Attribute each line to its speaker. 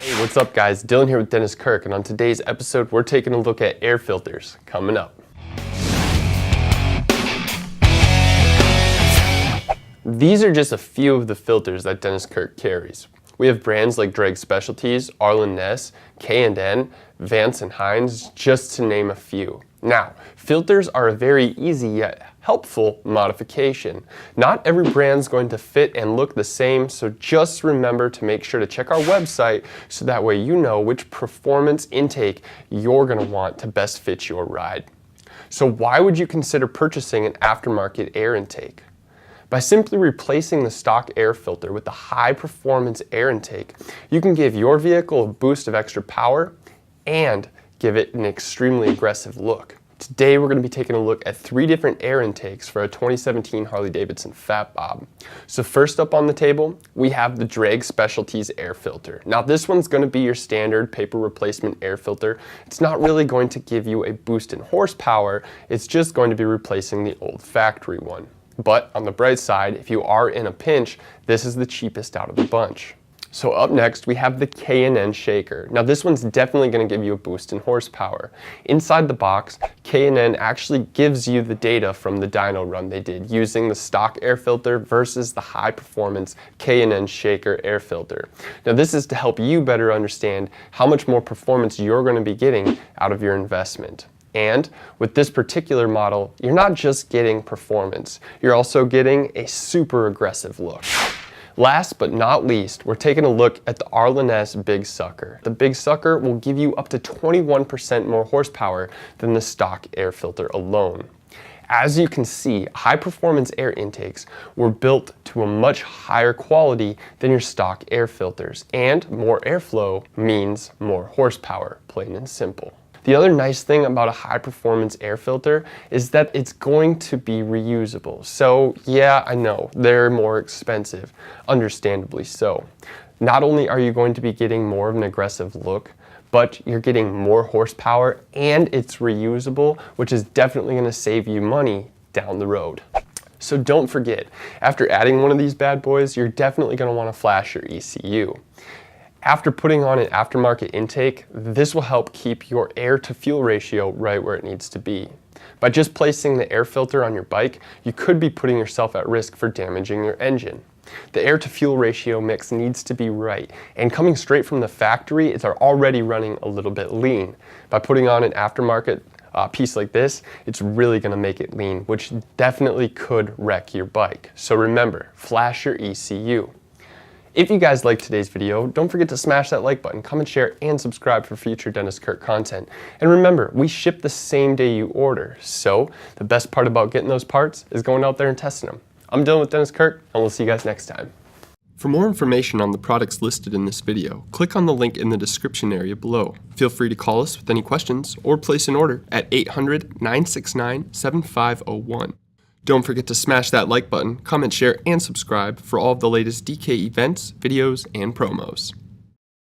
Speaker 1: Hey, what's up guys? Dylan here with Dennis Kirk, and on today's episode we're taking a look at air filters. Coming up. These are just a few of the filters that Dennis Kirk carries. We have brands like Drake Specialties, Arlen Ness, K&N, Vance and Hines, just to name a few. Now, filters are a very easy yet helpful modification. Not every brand's going to fit and look the same, so just remember to make sure to check our website so that way you know which performance intake you're going to want to best fit your ride. So why would you consider purchasing an aftermarket air intake? By simply replacing the stock air filter with the high performance air intake, you can give your vehicle a boost of extra power and give it an extremely aggressive look. Today we're going to be taking a look at 3 different air intakes for a 2017 Harley-Davidson Fat Bob. So first up on the table, we have the Drake Specialties air filter. Now this one's going to be your standard paper replacement air filter. It's not really going to give you a boost in horsepower, it's just going to be replacing the old factory one. But on the bright side, if you are in a pinch, this is the cheapest out of the bunch. So up next, we have the Kern Shaker. Now this one's definitely going to give you a boost in horsepower. Inside the box, K&N actually gives you the data from the dyno run they did using the stock air filter versus the high performance K&N Shaker air filter. Now this is to help you better understand how much more performance you're going to be getting out of your investment. And with this particular model, you're not just getting performance, you're also getting a super aggressive look. Last but not least, we're taking a look at the Arlen Big Sucker. The Big Sucker will give you up to 21% more horsepower than the stock air filter alone. As you can see, high performance air intakes were built to a much higher quality than your stock air filters, and more airflow means more horsepower, plain and simple. The other nice thing about a high performance air filter is that it's going to be reusable. So yeah, I know, they're more expensive, understandably so. Not only are you going to be getting more of an aggressive look, but you're getting more horsepower and it's reusable, which is definitely going to save you money down the road. So don't forget, after adding one of these bad boys, you're definitely going to want to flash your ECU. After putting on an aftermarket intake, this will help keep your air to fuel ratio right where it needs to be. By just placing the air filter on your bike, you could be putting yourself at risk for damaging your engine. The air to fuel ratio mix needs to be right, and coming straight from the factory, it's already running a little bit lean. By putting on an aftermarket piece like this, it's really going to make it lean, which definitely could wreck your bike. So remember, flash your ECU. If you guys liked today's video, don't forget to smash that like button, comment, share, and subscribe for future Dennis Kirk content. And remember, we ship the same day you order, so the best part about getting those parts is going out there and testing them. I'm Dylan with Dennis Kirk, and we'll see you guys next time. For more information on the products listed in this video, click on the link in the description area below. Feel free to call us with any questions or place an order at 800-969-7501. Don't forget to smash that like button, comment, share, and subscribe for all of the latest DK events, videos, and promos.